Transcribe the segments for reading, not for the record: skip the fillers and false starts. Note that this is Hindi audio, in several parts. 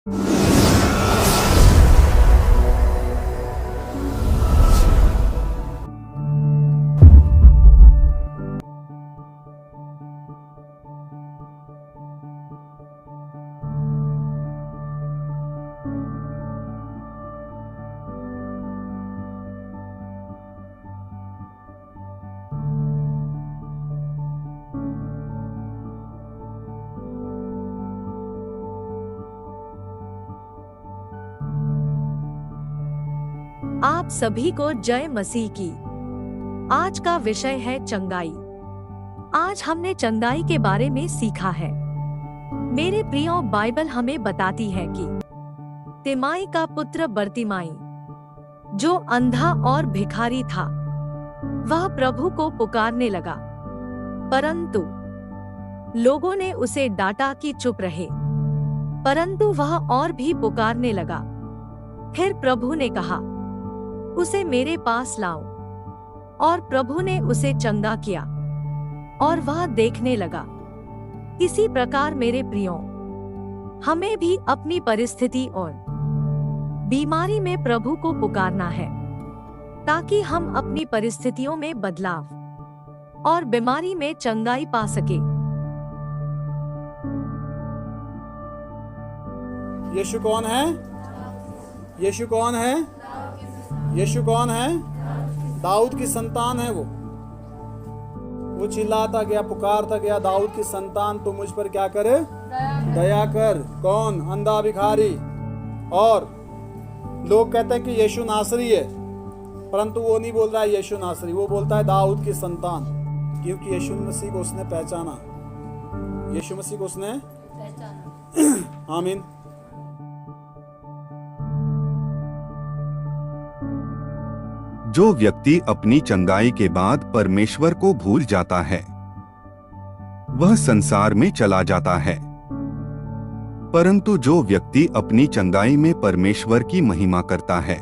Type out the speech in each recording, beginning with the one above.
आप सभी को जय मसीह की। आज का विषय है चंगाई। आज हमने चंगाई के बारे में सीखा है। मेरे प्रियो, बाइबल हमें बताती है कि तिमाई का पुत्र बर्तिमाई, जो अंधा और भिखारी था, वह प्रभु को पुकारने लगा, परंतु लोगों ने उसे डांटा कि चुप रहे। परंतु वह और भी पुकारने लगा। फिर प्रभु ने कहा, उसे मेरे पास लाओ। और प्रभु ने उसे चंगा किया और वह देखने लगा। इसी प्रकार मेरे प्रियो, हमें भी अपनी परिस्थिति और बीमारी में प्रभु को पुकारना है, ताकि हम अपनी परिस्थितियों में बदलाव और बीमारी में चंगाई पा सके। यीशु कौन है? यीशु कौन है? यीशु कौन है? दाऊद की संतान है। वो चिल्लाता गया, पुकारता गया, दाऊद की संतान तू मुझ पर क्या करे? दया कर। कौन? अंधा भिखारी। और लोग कहते हैं कि यीशु नासरी है, परंतु वो नहीं बोल रहा है यीशु नासरी, वो बोलता है दाऊद की संतान, क्योंकि यीशु मसीह को उसने पहचाना। यीशु मसीह को उसने पहचाना। आमीन। जो व्यक्ति अपनी चंगाई के बाद परमेश्वर को भूल जाता है, वह संसार में चला जाता है। परंतु जो व्यक्ति अपनी चंगाई में परमेश्वर की महिमा करता है,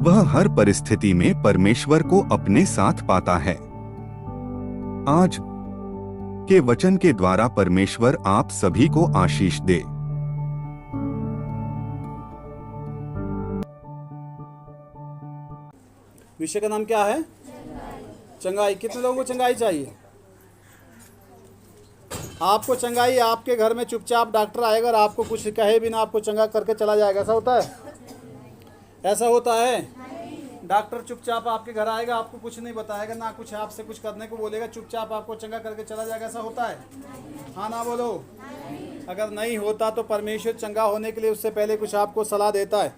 वह हर परिस्थिति में परमेश्वर को अपने साथ पाता है। आज के वचन के द्वारा परमेश्वर आप सभी को आशीष दे। विषय का नाम क्या है? चंगाई। कितने लोगों को चंगाई चाहिए? आपको चंगाई, आपके घर में चुपचाप डॉक्टर आएगा और आपको कुछ कहे बिना आपको चंगा करके चला जाएगा, ऐसा होता है? ऐसा होता है? डॉक्टर चुपचाप आपके घर आएगा, आपको कुछ नहीं बताएगा, ना कुछ आपसे कुछ करने को बोलेगा, चुपचाप आपको चंगा करके चला जाएगा, ऐसा होता है? हाँ ना बोलो। अगर नहीं होता तो परमेश्वर चंगा होने के लिए उससे पहले कुछ आपको सलाह देता है।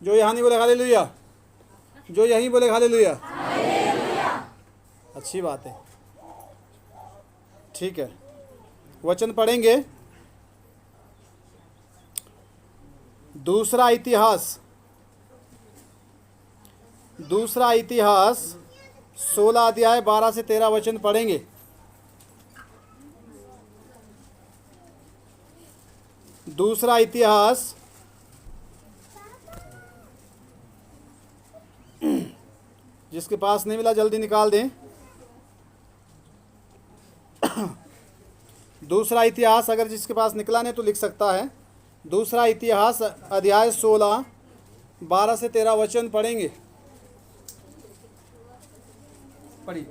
जो यहाँ नहीं बोले हालेलुया, जो यहीं बोले हालेलुया। अच्छी बात है, ठीक है। वचन पढ़ेंगे। दूसरा इतिहास 16 अध्याय 12 से 13 वचन पढ़ेंगे। दूसरा इतिहास जिसके पास नहीं मिला जल्दी निकाल दें। दूसरा इतिहास, अगर जिसके पास निकला नहीं तो लिख सकता है। दूसरा इतिहास अध्याय 16 12 से 13 वचन पढ़ेंगे। पढ़िए।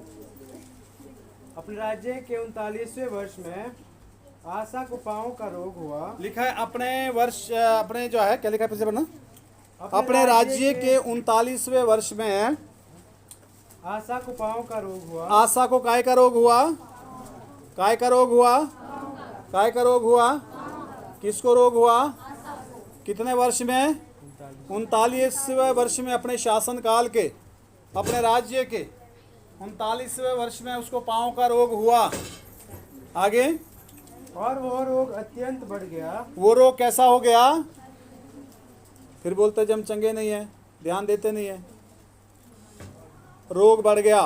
अपने राज्य के 39वें वर्ष में आसा को पांव का रोग हुआ। लिखा है अपने जो है क्या लिखा है, फिर से पढ़ना। अपने राज्य के 39वें वर्ष में आसा को पांव का रोग हुआ। आसा को काय का रोग हुआ? काय का रोग हुआ? काय का रोग हुआ? किसको रोग हुआ? कितने वर्ष में? 39वें वर्ष में, अपने शासन काल के, अपने राज्य के 39वें वर्ष में उसको पांव का रोग हुआ। आगे। और वह रोग अत्यंत बढ़ गया। वो रोग कैसा हो गया? फिर बोलते जब हम चंगे नहीं है, ध्यान देते नहीं है। रोग बढ़ गया।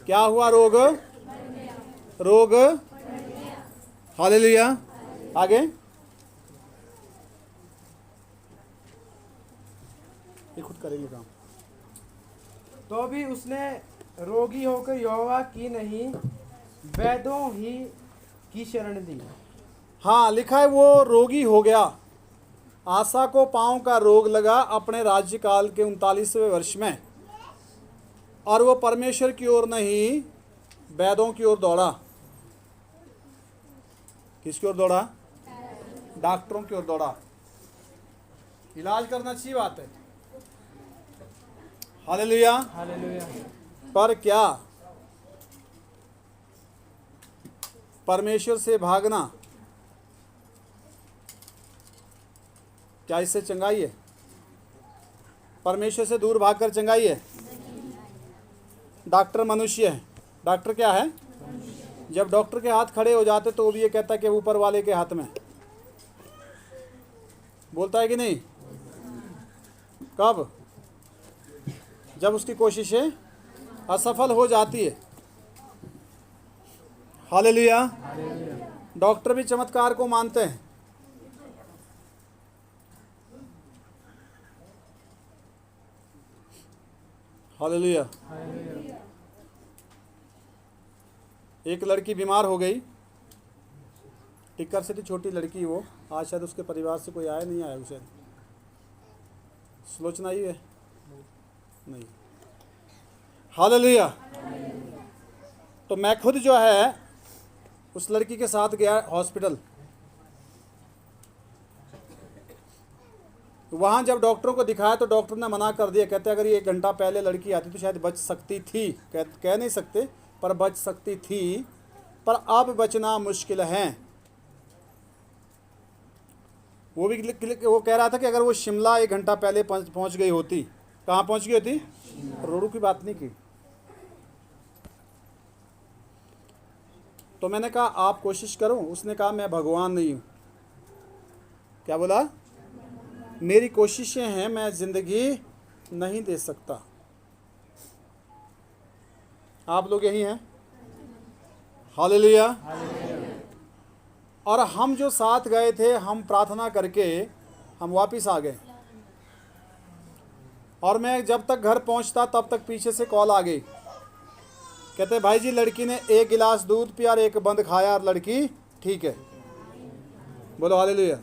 क्या हुआ? रोग हालेलुया। आगे। ये खुद करेंगे काम। तो भी उसने रोगी होकर यहोवा की नहीं, वैद्यों ही की शरण दी। हाँ, लिखा है वो रोगी हो गया। आशा को पांव का रोग लगा अपने राज्यकाल के 39वें वर्ष में, और वो परमेश्वर की ओर नहीं वैद्यों की ओर दौड़ा। किसकी ओर दौड़ा? डॉक्टरों की ओर दौड़ा। इलाज करना अच्छी बात है, हालेलुया। हालेलुया। पर क्या परमेश्वर से भागना, क्या इससे चंगाई है? परमेश्वर से दूर भागकर चंगाई है? डॉक्टर मनुष्य है। डॉक्टर क्या है? जब डॉक्टर के हाथ खड़े हो जाते तो वो भी ये कहता है कि ऊपर वाले के हाथ में। बोलता है कि नहीं? कब? जब उसकी कोशिशें असफल हो जाती है। हालेलुया। डॉक्टर भी चमत्कार को मानते हैं। हालेलुया। एक लड़की बीमार हो गई, टिक्कर से थी, छोटी लड़की वो। आज शायद उसके परिवार से कोई आया नहीं आया, उसे सुलोचना ही है नहीं। हालेलुया। तो मैं खुद जो है उस लड़की के साथ गया हॉस्पिटल। वहाँ जब डॉक्टरों को दिखाया तो डॉक्टर ने मना कर दिया, कहते अगर ये 1 घंटा पहले लड़की आती तो शायद बच सकती थी। कह नहीं सकते, पर बच सकती थी, पर अब बचना मुश्किल है। वो कह रहा था कि अगर वो शिमला 1 घंटा पहले पहुँच गई होती। कहाँ पहुँच गई होती? रोडू की बात नहीं की। तो मैंने कहा आप कोशिश करो। उसने कहा मैं भगवान नहीं हूँ। क्या बोला? मेरी कोशिशें हैं, मैं ज़िंदगी नहीं दे सकता। आप लोग यही हैं? हालेलुया। और हम जो साथ गए थे, हम प्रार्थना करके हम वापस आ गए। और मैं जब तक घर पहुंचता तब तक पीछे से कॉल आ गई, कहते भाई जी लड़की ने 1 गिलास दूध पिया और 1 बंद खाया और लड़की ठीक है। बोलो हालेलुया।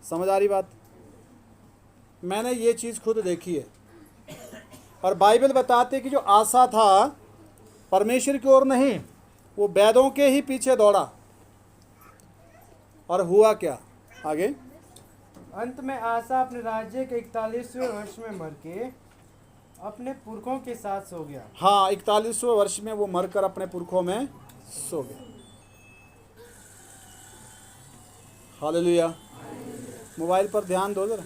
समझ आ रही बात? मैंने ये चीज़ खुद देखी है। और बाइबल बताते है कि जो आशा था परमेश्वर की ओर नहीं, वो वैद्यों के ही पीछे दौड़ा। और हुआ क्या आगे? अंत में आशा अपने राज्य के 41वें वर्ष में मर के अपने पुरखों के साथ सो गया। हाँ, 41वें वर्ष में वो मरकर अपने पुरखों में सो गया। हालेलुया। मोबाइल पर ध्यान दो जरा।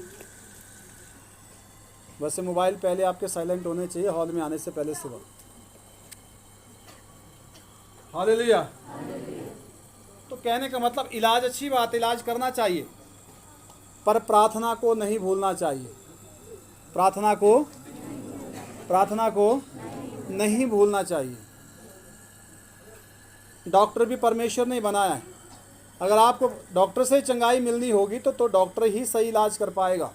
वैसे मोबाइल पहले आपके साइलेंट होने चाहिए हॉल में आने से पहले सुबह। हालेलुया। तो कहने का मतलब इलाज अच्छी बात, इलाज करना चाहिए, पर प्रार्थना को नहीं भूलना चाहिए। प्रार्थना को नहीं भूलना चाहिए। डॉक्टर भी परमेश्वर ने बनाया है। अगर आपको डॉक्टर से चंगाई मिलनी होगी तो डॉक्टर ही सही इलाज कर पाएगा।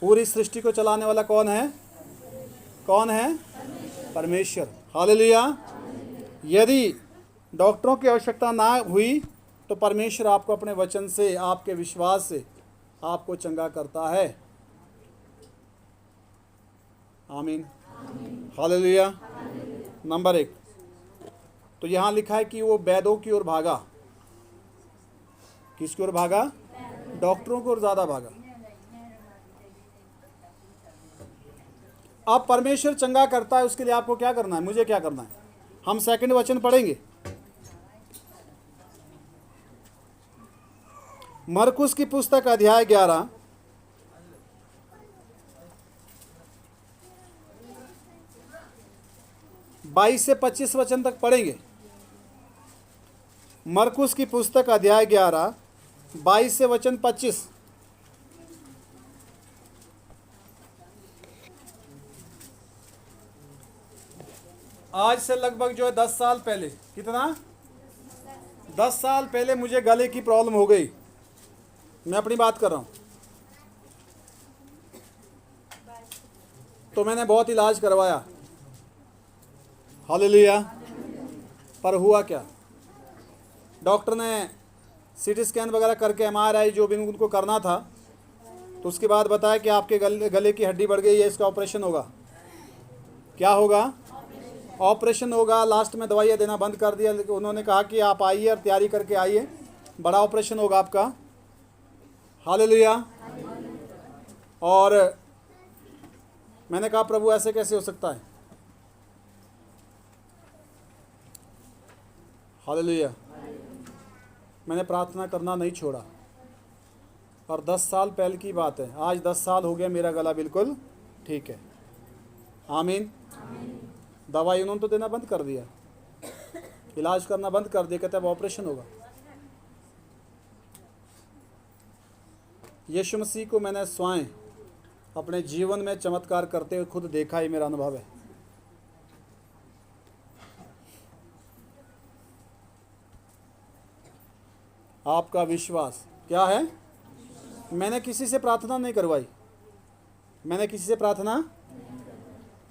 पूरी सृष्टि को चलाने वाला कौन है? कौन है? परमेश्वर। हालेलुया। यदि डॉक्टरों की आवश्यकता ना हुई तो परमेश्वर आपको अपने वचन से, आपके विश्वास से आपको चंगा करता है। आमीन। हालेलुया। नंबर 1 तो यहाँ लिखा है कि वो वैद्यों की ओर भागा। किसकी ओर भागा? डॉक्टरों की ओर ज़्यादा भागा। अब परमेश्वर चंगा करता है, उसके लिए आपको क्या करना है? मुझे क्या करना है? हम 2 वचन पढ़ेंगे। मरकुस की पुस्तक अध्याय 11 22 से 25 वचन तक पढ़ेंगे। मरकुस की पुस्तक अध्याय 11 22 से वचन 25। आज से लगभग जो है 10 साल पहले, कितना? 10 साल पहले मुझे गले की प्रॉब्लम हो गई। मैं अपनी बात कर रहा हूँ। तो मैंने बहुत इलाज करवाया। हालेलुया। पर हुआ क्या? डॉक्टर ने सीटी स्कैन वगैरह करके MRI जो भी उनको करना था, तो उसके बाद बताया कि आपके गले की हड्डी बढ़ गई है, इसका ऑपरेशन होगा। क्या होगा? ऑपरेशन होगा। लास्ट में दवाइयाँ देना बंद कर दिया, लेकिन उन्होंने कहा कि आप आइए और तैयारी करके आइए, बड़ा ऑपरेशन होगा आपका। हालेलुया। और मैंने कहा प्रभु ऐसे कैसे हो सकता है? हालेलुया। मैंने प्रार्थना करना नहीं छोड़ा, और 10 साल पहले की बात है, आज 10 साल हो गया, मेरा गला बिल्कुल ठीक है। आमीन। दवाई उन्होंने तो देना बंद कर दिया, इलाज करना बंद कर दिया, कहते अब ऑपरेशन होगा। यीशु मसीह को मैंने स्वयं अपने जीवन में चमत्कार करते हुए खुद देखा, ही मेरा अनुभव है। आपका विश्वास क्या है? मैंने किसी से प्रार्थना नहीं करवाई,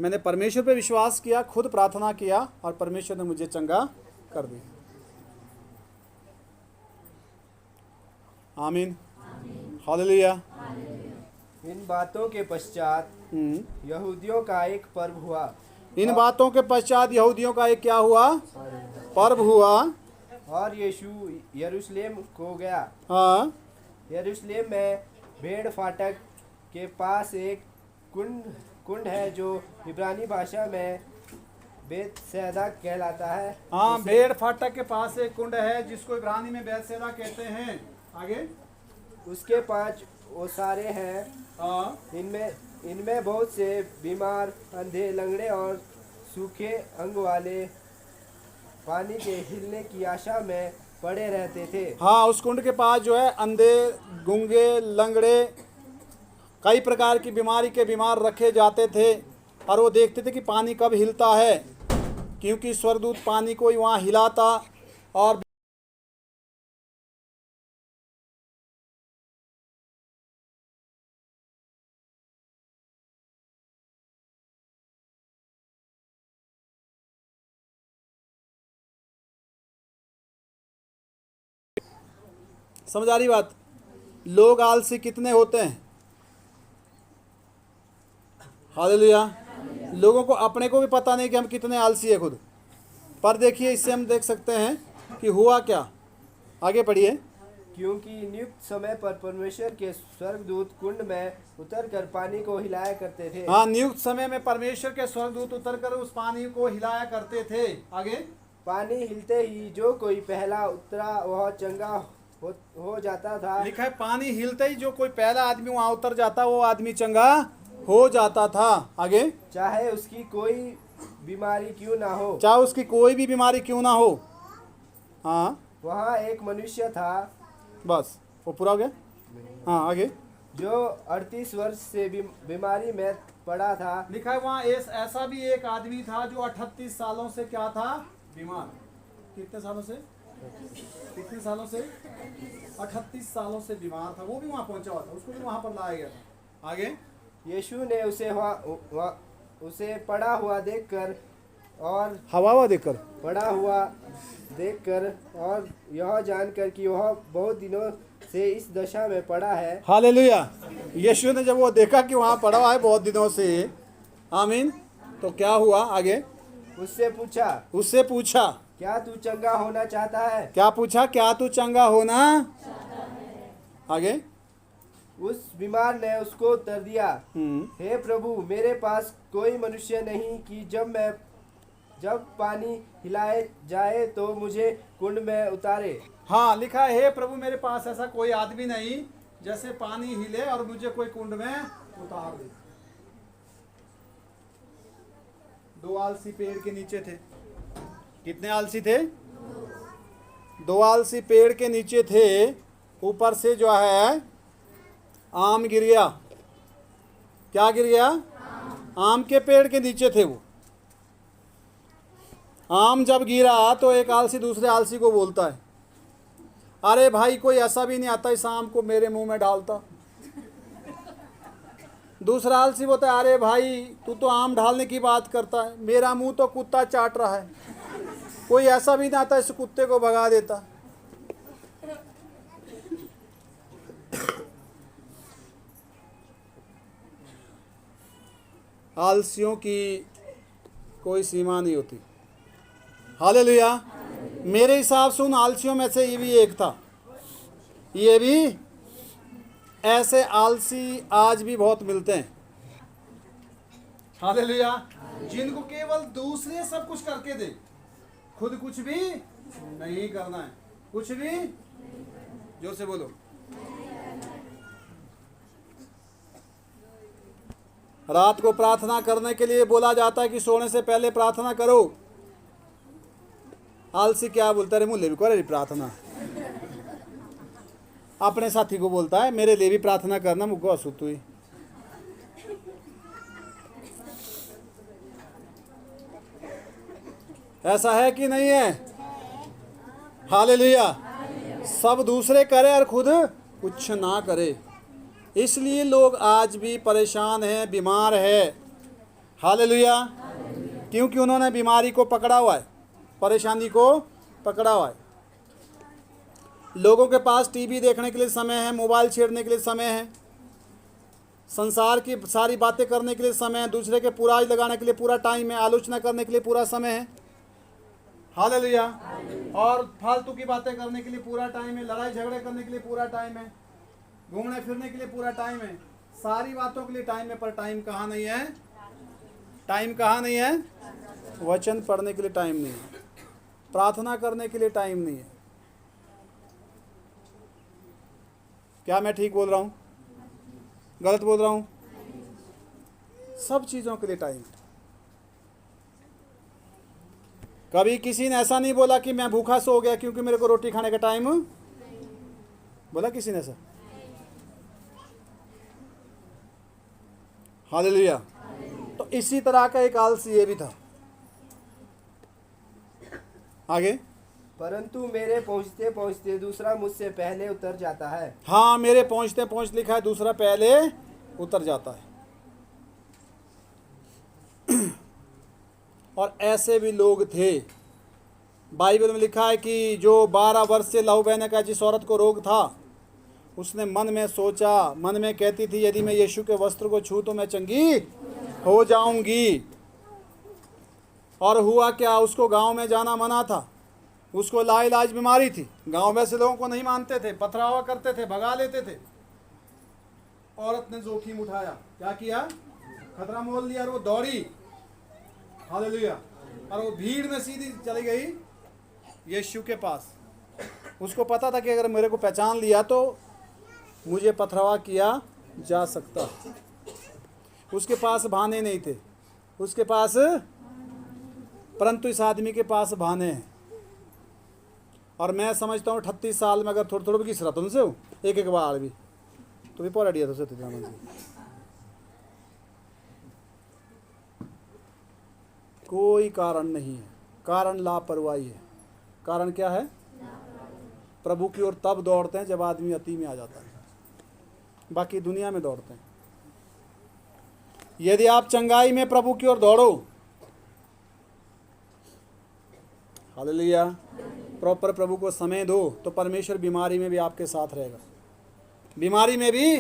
मैंने परमेश्वर पे विश्वास किया, खुद प्रार्थना किया, और परमेश्वर ने मुझे चंगा कर दिया। आमीन। हालेलुया। इन बातों के पश्चात यहूदियों का एक पर्व हुआ। इन बातों के पश्चात यहूदियों का एक क्या हुआ? पर्व हुआ। और यीशु यरूशलेम को गया। हाँ। यरूशलेम में भेड़ फाटक के पास एक कुंड है, जो इब्रानी भाषा में बेतसैदा कहलाता है। हाँ, भेड़ फाटक के पास एक कुंड है जिसको इब्रानी में बेतसैदा कहते हैं। आगे? उसके 5 ओसारे हैं। हाँ। इनमें बहुत से बीमार, अंधे, लंगड़े और सूखे अंग वाले पानी के हिलने की आशा में पड़े रहते थे। हाँ, उस कुंड के पास जो है अंधे, गूंगे, लंगड़े, कई प्रकार की बीमारी के बीमार रखे जाते थे, और वो देखते थे कि पानी कब हिलता है, क्योंकि स्वर्गदूत पानी को ही वहाँ हिलाता। और समझ आ रही बात? लोग आलसी कितने होते हैं। हालेलुया। लोगों को अपने को भी पता नहीं कि हम कितने आलसी है खुद। पर देखिए, इससे हम देख सकते हैं कि हुआ क्या। आगे पढ़िए। क्योंकि नियुक्त समय पर परमेश्वर के स्वर्गदूत कुंड में उतरकर पानी को हिलाया करते थे। हाँ, नियुक्त समय में परमेश्वर के स्वर्गदूत उतरकर उस पानी को हिलाया करते थे। आगे? पानी हिलते ही जो कोई पहला उतरा वह चंगा हो जाता था। लिखा है, पानी हिलते ही जो कोई पहला आदमी वहां उतर जाता, वो आदमी चंगा हो जाता था। आगे? चाहे उसकी कोई बीमारी क्यों ना हो। चाहे उसकी कोई भी बीमारी क्यों ना हो। हाँ, वहाँ एक मनुष्य था। बस वो पूरा हो गया। हाँ, आगे? जो 38 वर्ष से बीमारी में पड़ा था। लिखा है वहाँ ऐसा भी एक आदमी था जो 38 सालों से क्या था? बीमार। कितने सालों से? 38 सालों से बीमार था। वो भी वहाँ पहुंचा हुआ था, उसको भी वहाँ पर लाया गया था। आगे? यीशु ने उसे पड़ा हुआ देखकर और और यह जानकर कि वह बहुत दिनों से इस दशा में पड़ा है। हालेलुया। यीशु ने जब वो देखा कि वहाँ पड़ा हुआ है बहुत दिनों से, आमीन, तो क्या हुआ? आगे? उससे पूछा क्या तू चंगा होना चाहता है? क्या पूछा? क्या तू चंगा होना? आगे? उस बीमार ने उसको उत्तर दिया, हे प्रभु, मेरे पास कोई मनुष्य नहीं कि जब पानी हिलाए जाए तो मुझे कुंड में उतारे। हाँ, लिखा है, हे प्रभु, मेरे पास ऐसा कोई आदमी नहीं जैसे पानी हिले और मुझे कोई कुंड में उतार दे। 2 आलसी पेड़ के नीचे थे। कितने आलसी थे? 2 आलसी पेड़ के नीचे थे। ऊपर से जो है आम गिर गया। क्या गिर गया? आम के पेड़ के नीचे थे वो। आम जब गिरा तो एक आलसी दूसरे आलसी को बोलता है, अरे भाई, कोई ऐसा भी नहीं आता इस आम को मेरे मुंह में डालता। दूसरा आलसी बोलता है, अरे भाई, तू तो आम ढालने की बात करता है, मेरा मुंह तो कुत्ता चाट रहा है, कोई ऐसा भी नहीं आता इस कुत्ते को भगा देता। आलसियों की कोई सीमा नहीं होती। हालेलुया। मेरे हिसाब से उन आलसियों में से ये भी एक था। ये भी ऐसे आलसी आज भी बहुत मिलते हैं। हालेलुया। जिनको केवल दूसरे सब कुछ करके दे, खुद कुछ भी नहीं करना है। कुछ भी, जोर से बोलो। रात को प्रार्थना करने के लिए बोला जाता है कि सोने से पहले प्रार्थना करो। आलसी क्या बोलता है, मुझे भी करे प्रार्थना। अपने साथी को बोलता है मेरे लिए भी प्रार्थना करना, मुझको असुत हुई। ऐसा है कि नहीं है? हालेलुया। सब दूसरे करे और खुद कुछ ना करे, इसलिए लोग आज भी परेशान हैं, बीमार है। हालेलुया। क्योंकि उन्होंने बीमारी को पकड़ा हुआ है, परेशानी को पकड़ा हुआ है। लोगों के पास टीवी देखने के लिए समय है, मोबाइल छेड़ने के लिए समय है, संसार की सारी बातें करने के लिए समय है, दूसरे के बुराई लगाने के लिए पूरा टाइम है, आलोचना करने के लिए पूरा समय है। हालेलुया। और फालतू की बातें करने के लिए पूरा टाइम है, लड़ाई झगड़े करने के लिए पूरा टाइम है, घूमने फिरने के लिए पूरा टाइम है, सारी बातों के लिए टाइम है। पर टाइम कहाँ नहीं है? टाइम कहाँ नहीं है? वचन पढ़ने के लिए टाइम नहीं है, प्रार्थना करने के लिए टाइम नहीं है। क्या मैं ठीक बोल रहा हूँ? गलत बोल रहा हूँ? सब चीज़ों के लिए टाइम है। कभी किसी ने ऐसा नहीं बोला कि मैं भूखा सो गया क्योंकि मेरे को रोटी खाने का टाइम, बोला किसी ने ऐसा? हालेलुया। तो इसी तरह का एक आलसी ये भी था। आगे। परंतु मेरे पहुँचते पहुँचते दूसरा मुझसे पहले उतर जाता है। हाँ, मेरे पहुंचते पहुंच लिखा है, दूसरा पहले उतर जाता है। और ऐसे भी लोग थे। बाइबल में लिखा है कि जो 12 वर्ष से लहू बहने का जिस औरत को रोग था, उसने मन में सोचा, मन में कहती थी यदि मैं यीशु के वस्त्र को छूं तो मैं चंगी हो जाऊंगी। और हुआ क्या, उसको गांव में जाना मना था, उसको लाइलाज बीमारी थी। गांव में से लोगों को नहीं मानते थे, पथरावा करते थे, भगा लेते थे। औरत ने जोखिम उठाया, क्या किया? खतरा मोल लिया और वो दौड़ी। हालेलुया। और वो भीड़ में सीधी चली गई यीशु के पास। उसको पता था कि अगर मेरे को पहचान लिया तो मुझे पथरावा किया जा सकता। उसके पास बहाने नहीं थे, उसके पास, परंतु इस आदमी के पास बहाने हैं। और मैं समझता हूँ 38 साल में अगर थोड़ा थोड़ा भी किस रहा तुमसे हो एक एक बार भी तो भी पौड़ा दिया तो कोई कारण नहीं है। कारण लापरवाही है। कारण क्या है? प्रभु की ओर तब दौड़ते हैं जब आदमी अति में आ जाता है, बाकी दुनिया में दौड़ते हैं। यदि आप चंगाई में प्रभु की ओर दौड़ो, हालेलुया, प्रॉपर प्रभु को समय दो, तो परमेश्वर बीमारी में भी आपके साथ रहेगा। बीमारी में भी,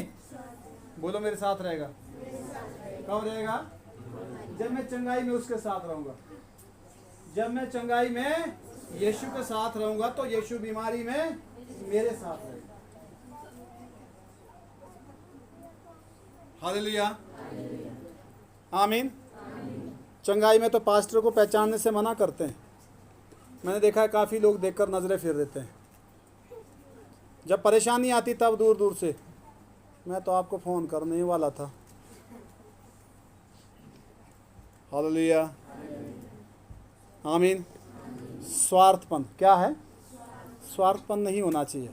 बोलो मेरे साथ रहेगा। कब रहेगा? जब मैं चंगाई में उसके साथ रहूंगा। जब मैं चंगाई में यीशु के साथ रहूंगा तो यीशु बीमारी में मेरे साथ रहेगा। हालेलुया, आमीन। चंगाई में तो पास्टर को पहचानने से मना करते हैं। मैंने देखा है काफ़ी लोग देखकर नज़रें फिर देते हैं। जब परेशानी आती तब दूर दूर से, मैं तो आपको फ़ोन करने ही वाला था। हालेलुया, आमीन। स्वार्थपन क्या है? स्वार्थपन नहीं होना चाहिए।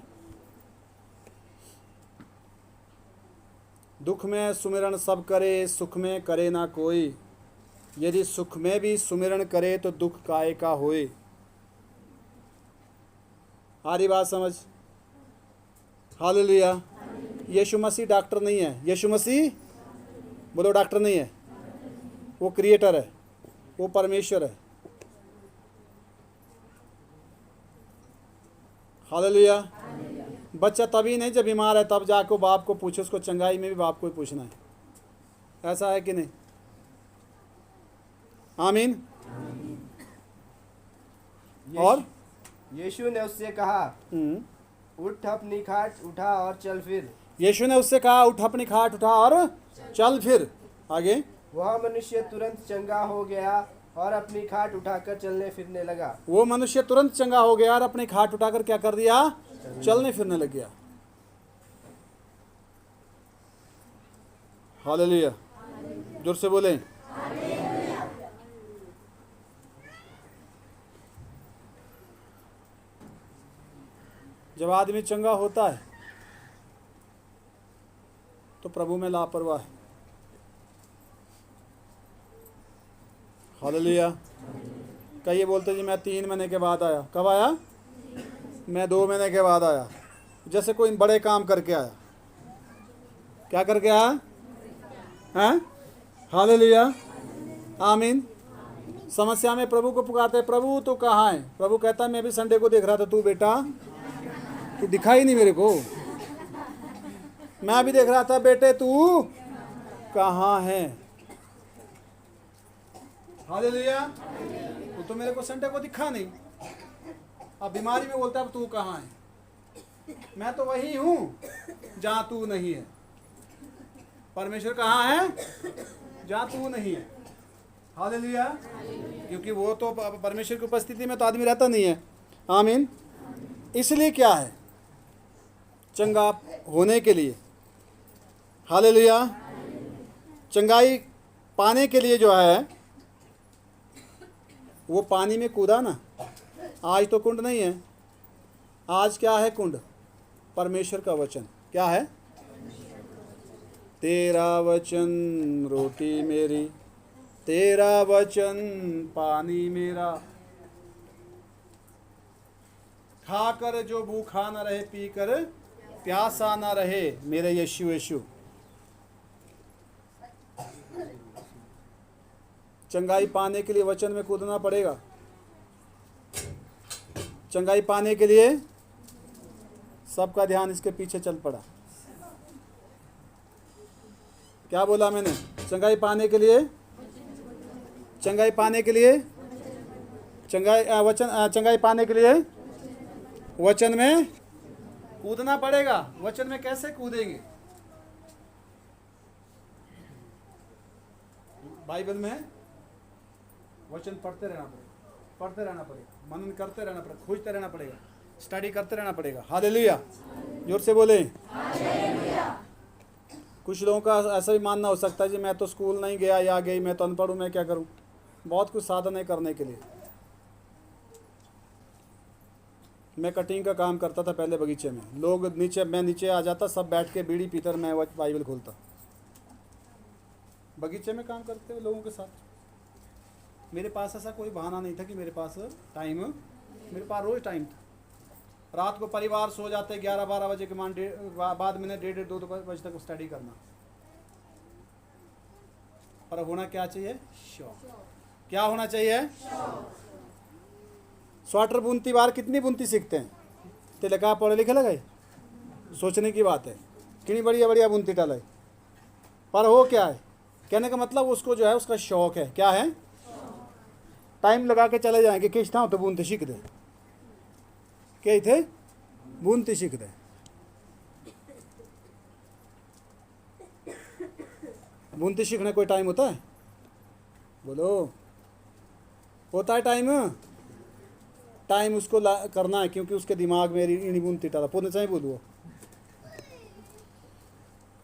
दुख में सुमिरन सब करे, सुख में करे ना कोई। यदि सुख में भी सुमिरन करे तो दुख काहे का होए। सारी बात समझ? हालेलुया। यीशु मसीह डॉक्टर नहीं है। यीशु मसीह, बोलो, डॉक्टर नहीं है। वो क्रिएटर है, वो परमेश्वर है। हालेलुया। बच्चा तभी नहीं जब बीमार है तब जाकर बाप को पूछो, उसको चंगाई में भी बाप को ही पूछना है। ऐसा है कि नहीं? आमीन। और यीशु ने उससे कहा, उठ अपनी खाट उठा और चल फिर। यीशु ने उससे कहा, उठ अपनी खाट उठा और चल फिर। आगे। वह मनुष्य तुरंत चंगा हो गया और अपनी खाट उठाकर चलने फिरने लगा। वो मनुष्य तुरंत चंगा हो गया और अपनी खाट उठाकर क्या कर दिया? चलने फिरने लग गया। हालेलुया, जोर से बोलें। जब आदमी चंगा होता है तो प्रभु में लापरवाह है। हालेलुया। कई ये बोलते जी मैं 3 महीने के बाद आया। कब आया? मैं 2 महीने के बाद आया। जैसे कोई बड़े काम करके आया। क्या करके आया? हैं? हालेलुया, आमीन। समस्या में प्रभु को पुकारते, प्रभु तो कहाँ है? प्रभु कहता है मैं भी संडे को देख रहा था, तू बेटा तू दिखा ही नहीं मेरे को। मैं भी देख रहा था बेटे, तू कहाँ है? हालेलुया। तो मेरे को संडे को दिखा नहीं। अब बीमारी में बोलता है तू कहाँ है? मैं तो वही हूँ जहाँ तू नहीं है। परमेश्वर कहाँ है? जहाँ तू नहीं है। हालेलुया। क्योंकि वो तो परमेश्वर की उपस्थिति में तो आदमी रहता नहीं है। आमीन। इसलिए क्या है? चंगा होने के लिए, हालेलुया, चंगाई पाने के लिए जो है वो पानी में कूदा ना। आज तो कुंड नहीं है। आज क्या है कुंड? परमेश्वर का वचन। क्या है? तेरा वचन रोटी मेरी, तेरा वचन पानी मेरा, खाकर जो भूखा न रहे, पीकर प्यासा न रहे, मेरे यीशु यीशु। चंगाई पाने के लिए वचन में कूदना पड़ेगा। चंगाई पाने के लिए सबका ध्यान इसके पीछे चल पड़ा। क्या बोला मैंने? चंगाई पाने के लिए, चंगाई पाने के लिए, चंगाई पाने के लिए वचन में कूदना पड़ेगा। वचन में कैसे कूदेंगे? बाइबल में वचन पढ़ते रहना पड़ेगा, पढ़ते रहना पड़ेगा, मनन करते रहना पड़ेगा, खोजते रहना पड़ेगा, स्टडी करते रहना पड़ेगा। हालेलुया, जोर से बोले। कुछ लोगों का ऐसा भी मानना हो सकता है जी मैं तो स्कूल नहीं गया या गई, मैं तो अनपढ़ हूँ, मैं क्या करूँ? बहुत कुछ साधन है करने के लिए। मैं कटिंग का काम करता था पहले बगीचे में। लोग नीचे, मैं नीचे आ जाता, सब बैठ के बीड़ी पीतर, मैं बाइबल खोलता। बगीचे में काम करते हुए लोगों के साथ। मेरे पास ऐसा कोई बहाना नहीं था कि मेरे पास टाइम, मेरे पास रोज़ टाइम था। रात को परिवार सो जाते 11-12 बजे के बाद मैंने 1:30-2 बजे तक स्टडी करना। पर होना क्या चाहिए? शौक। क्या होना चाहिए? स्वेटर बुनती बार कितनी बुनती सीखते हैं? तिलका पढ़े लिखे लगे, सोचने की बात है। कितनी बढ़िया बढ़िया बुनती डाले, पर हो क्या है? कहने का मतलब उसको जो है उसका शौक है। क्या है? टाइम लगा के चले जाएंगे किस था तो बुनते सीख दे, क्या थे? बुनती सीख दे। बुनती सीखने कोई टाइम होता है? बोलो, होता है टाइम? टाइम उसको करना है क्योंकि उसके दिमाग में नहीं बुनती डाला पूर्ण चाहिए बोलो।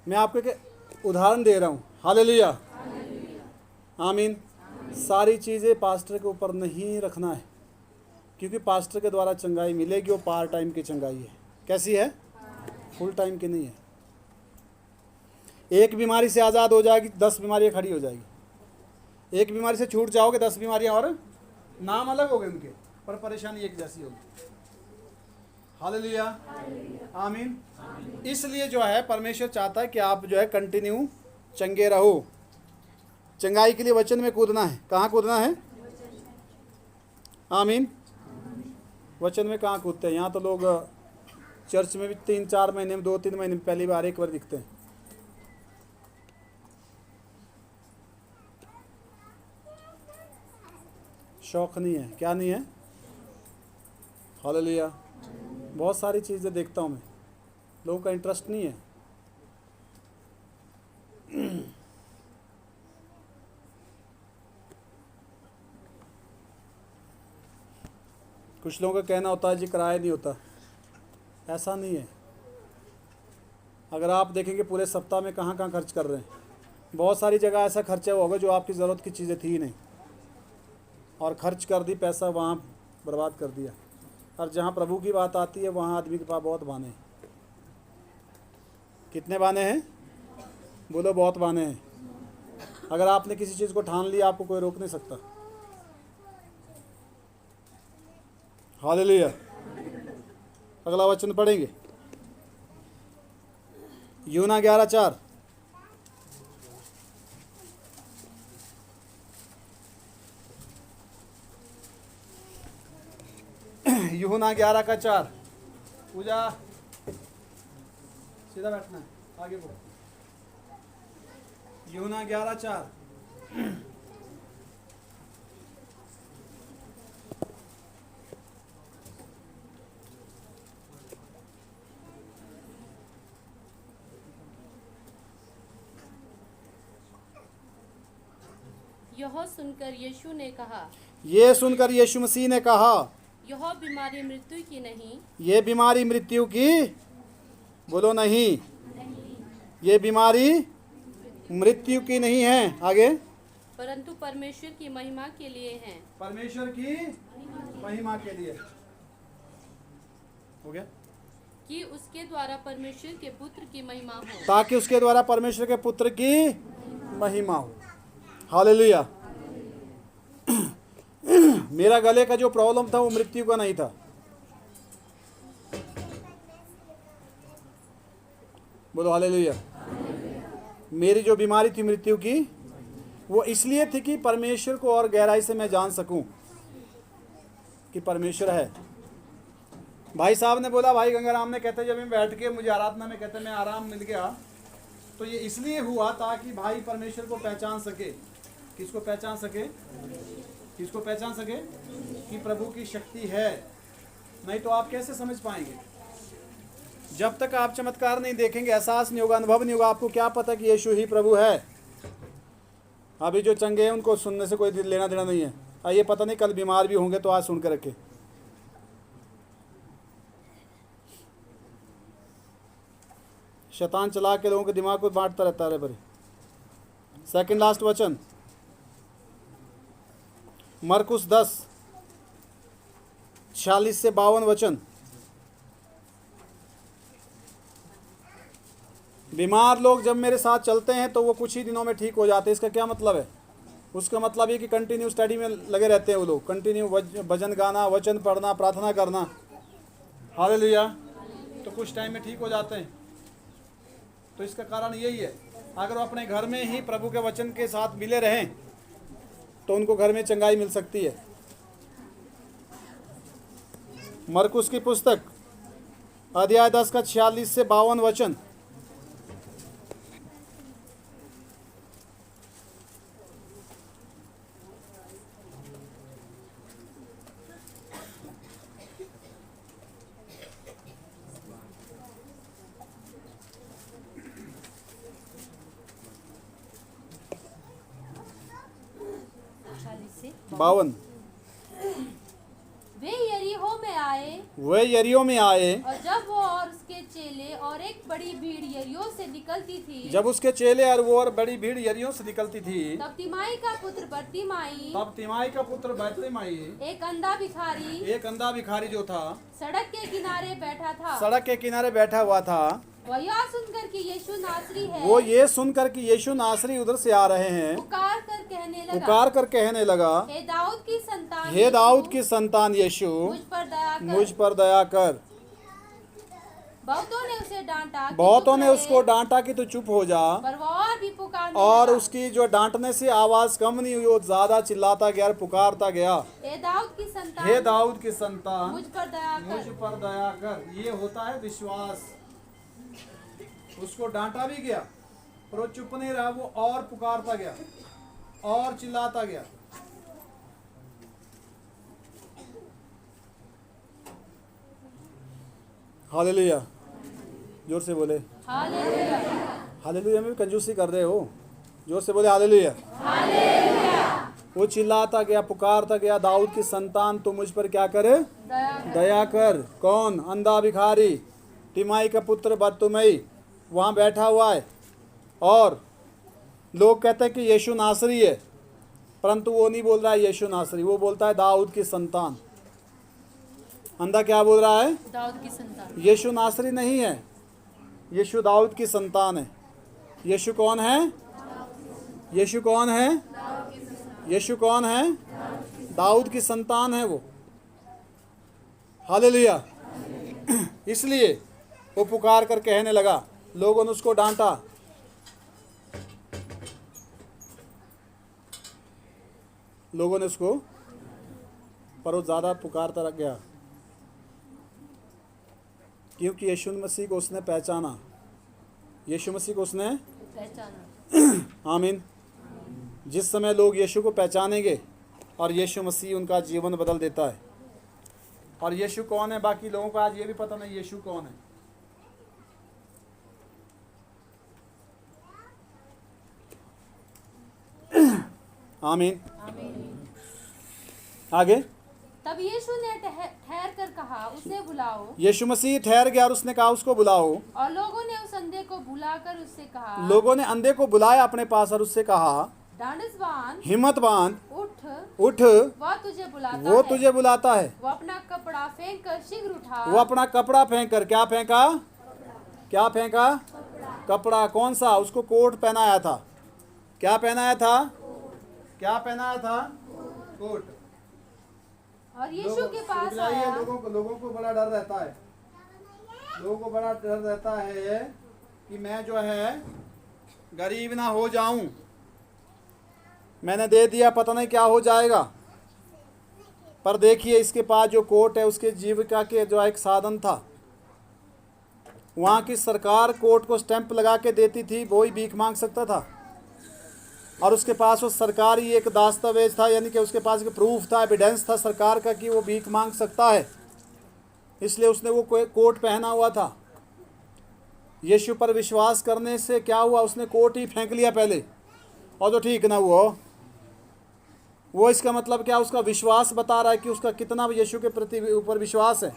मैं आपको एक उदाहरण दे रहा हूँ। हालेलुया, आमीन। सारी चीज़ें पास्टर के ऊपर नहीं रखना है, क्योंकि पास्टर के द्वारा चंगाई मिलेगी वो पार्ट टाइम की चंगाई है। कैसी है? फुल टाइम की नहीं है। एक बीमारी से आज़ाद हो जाएगी, 10 बीमारियाँ खड़ी हो जाएगी। एक बीमारी से छूट जाओगे, 10 बीमारियाँ और नाम अलग हो गए उनके, पर परेशानी एक जैसी होगी। हालेलुया, आमीन। इसलिए जो है परमेश्वर चाहता है कि आप जो है कंटिन्यू चंगे रहो। चंगाई के लिए वचन में कूदना है। कहाँ कूदना है? आमीन। वचन में कहाँ कूदते हैं? यहाँ तो लोग चर्च में भी 3-4 महीने में, 2-3 महीने में पहली बार एक बार दिखते हैं। शौक नहीं है। क्या नहीं है? हालेलुया। बहुत सारी चीज़ें देखता हूँ मैं, लोगों का इंटरेस्ट नहीं है। कुछ लोगों का कहना होता है जी किराया नहीं होता, ऐसा नहीं है। अगर आप देखेंगे पूरे सप्ताह में कहाँ कहाँ खर्च कर रहे हैं, बहुत सारी जगह ऐसा खर्चा हुआ होगा जो आपकी ज़रूरत की चीज़ें थी ही नहीं, और खर्च कर दी, पैसा वहाँ बर्बाद कर दिया। और जहाँ प्रभु की बात आती है वहाँ आदमी के पास बहुत बहाने हैं। कितने बहाने हैं? बोलो, बहुत बहाने हैं। अगर आपने किसी चीज़ को ठान लिया आपको कोई रोक नहीं सकता। हालेलुया। अगला वचन पढ़ेंगे, यूहन्ना 11:4। यूहन्ना 11:4। पूजा सीधा बैठना है, आगे बढ़ो। यूहन्ना 11:4। यह सुनकर यीशु ने कहा, ये सुनकर यीशु मसीह ने कहा, यह बीमारी मृत्यु की नहीं, ये बीमारी मृत्यु की, बोलो नहीं, ये बीमारी मृत्यु की नहीं है। आगे, परंतु परमेश्वर की महिमा के लिए है। परमेश्वर की महिमा के लिए। हो गया? कि उसके द्वारा परमेश्वर के पुत्र की महिमा हो। ताकि उसके द्वारा परमेश्वर के पुत्र की महिमा हो। हालेलुया। मेरा गले का जो प्रॉब्लम था वो मृत्यु का नहीं था। बोलो हालेलुया। मेरी जो बीमारी थी मृत्यु की, वो इसलिए थी कि परमेश्वर को और गहराई से मैं जान सकूं कि परमेश्वर है। भाई साहब ने बोला, भाई गंगाराम ने कहते जब मैं बैठ के मुझे आराधना में कहते मैं आराम मिल गया, तो ये इसलिए हुआ ताकि भाई परमेश्वर को पहचान सके। किसको पहचान सके? किसको पहचान सके? कि प्रभु की शक्ति है। नहीं तो आप कैसे समझ पाएंगे? जब तक आप चमत्कार नहीं देखेंगे, एहसास नहीं होगा, अनुभव नहीं होगा, आपको क्या पता कि यीशु ही प्रभु है। अभी जो चंगे हैं उनको सुनने से कोई लेना देना नहीं है। ये पता नहीं कल बीमार भी होंगे तो आज सुन कर रखे। शैतान चला के लोगों के दिमाग को बांटता रहता है। बड़े सेकंड लास्ट वचन, मरकुस 10:46-52 वचन। बीमार लोग जब मेरे साथ चलते हैं तो वो कुछ ही दिनों में ठीक हो जाते हैं। इसका क्या मतलब है? उसका मतलब ये कि कंटिन्यू स्टडी में लगे रहते हैं वो लोग, कंटिन्यू भजन गाना, वचन पढ़ना, प्रार्थना करना। हालेलुया। तो कुछ टाइम में ठीक हो जाते हैं। तो इसका कारण यही है, अगर वो अपने घर में ही प्रभु के वचन के साथ मिले रहें तो उनको घर में चंगाई मिल सकती है। मरकुस की पुस्तक अध्याय 10:46-52 वचन। बावन। वे यरीहो में आए, वे यरीहो में आए, और जब वो और उसके चेले और एक बड़ी भीड़ यरीहो से निकलती थी, जब उसके चेले और वो और बड़ी भीड़ यरीहो से निकलती थी, तब तिमाई का पुत्र बरतिमाई, एक अंधा भिखारी जो था, सड़क के किनारे बैठा हुआ था। वह यह सुनकर कि यीशु नासरी है, वो ये सुनकर कि यीशु नासरी उधर से आ रहे हैं, पुकार कर कहने लगा, हे दाऊद की संतान यीशु, मुझ पर दया कर। बहुतों ने उसको डांटा कि तू चुप हो जा, पर वो और भी पुकारने और लगा। उसकी जो डांटने से आवाज कम नहीं हुई, वो ज्यादा चिल्लाता गया और पुकारता गया, हे दाऊद की संतान, मुझ पर दया कर। ये होता है विश्वास। उसको डांटा भी गया और वो चुप नहीं रहा, वो और पुकारता गया और चिल्लाता गया। हालेलुया, जोर से बोले। हालेलुया। हालेलुया में भी कंजूसी कर रहे हो, जोर से बोले हालेलुया। वो चिल्लाता गया, पुकारता गया, दाऊद की संतान तो मुझ पर क्या करे, दया कर। कौन? अंधा भिखारी, टिमाई का पुत्र बतुमई वहाँ बैठा हुआ है, और लोग कहते हैं कि यीशु नासरी है, परंतु वो नहीं बोल रहा है यीशु नासरी, वो बोलता है दाऊद की संतान। अंधा क्या बोल रहा है? दाऊद की संतान। यीशु नासरी नहीं है, यीशु दाऊद की संतान है। यीशु कौन है? यीशु कौन है? यीशु कौन है? दाऊद की संतान है वो। हालेलुया। इसलिए वो पुकार कर कहने लगा, लोगों ने उसको डांटा, लोगों ने उसको, पर वो ज़्यादा पुकारता रह गया, क्योंकि यीशु मसीह को उसने पहचाना। यीशु मसीह को उसने पहचाना। आमीन। जिस समय लोग यीशु को पहचानेंगे और यीशु मसीह उनका जीवन बदल देता है। और यीशु कौन है, बाकी लोगों को आज ये भी पता नहीं यीशु कौन है। आमीन। आगे। तब यीशु ने ठहर कर कहा, उसे बुलाओ। यीशु मसीह ठहर गया और उसने कहा उसको बुलाओ। और लोगों ने उस अंधे को बुलाकर उससे कहा, लोगों ने अंधे को बुलाया अपने पास और उससे कहा, ढांढस बांध, हिम्मत बांध, उठ, उठ, वह तुझे बुलाता वो है। तुझे बुलाता है। वो अपना कपड़ा फेंक कर शीघ्र उठा। वो अपना कपड़ा फेंक कर, क्या फेंका? क्या फेंका? कपड़ा। कौन सा? उसको कोट पहनाया था। क्या पहनाया था? क्या पहनाया था? कोट। और यीशु के पास आया। लोगों को बड़ा डर रहता है, लोगों को बड़ा डर रहता है कि मैं जो है गरीब ना हो जाऊं, मैंने दे दिया पता नहीं क्या हो जाएगा। पर देखिए इसके पास जो कोट है, उसके जीविका के जो एक साधन था, वहाँ की सरकार कोट को स्टैंप लगा के देती थी, वो ही भीख मांग सकता था। और उसके पास वो सरकारी एक दस्तावेज था, यानी कि उसके पास एक प्रूफ था, एविडेंस था सरकार का कि वो भीख मांग सकता है, इसलिए उसने वो कोट पहना हुआ था। यीशु पर विश्वास करने से क्या हुआ? उसने कोट ही फेंक लिया पहले, और तो ठीक ना हुआ वो। इसका मतलब क्या? उसका विश्वास बता रहा है कि उसका कितना यीशु के प्रति ऊपर विश्वास है।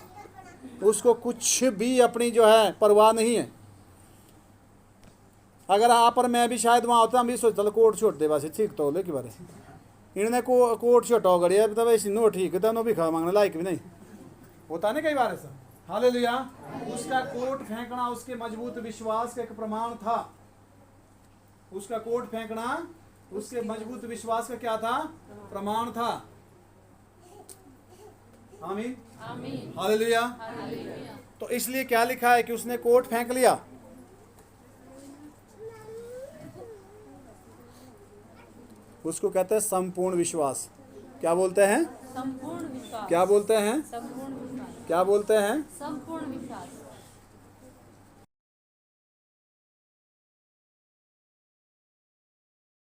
उसको कुछ भी अपनी जो है परवाह नहीं है। अगर आप और मैं भी शायद वहाँ होता, हम भी सोचता कोट छोड़ दे बस, ठीक तो लेकिन बारे इन्होंने कोट छोटा गड़िया तब ऐसी नो ठीक है, नो भी खा मांगने लायक भी नहीं होता ना कई बार ऐसा। हालेलुया। उसका कोट फेंकना उसके मजबूत विश्वास का एक प्रमाण था। उसका कोट फेंकना उसके मजबूत विश्वास का क्या था? प्रमाण था। आमीन। हालेलुया। तो इसलिए क्या लिखा है कि उसने कोट फेंक लिया। उसको कहते हैं संपूर्ण विश्वास। क्या बोलते हैं? संपूर्ण विश्वास। क्या बोलते हैं? संपूर्ण विश्वास। क्या बोलते हैं? संपूर्ण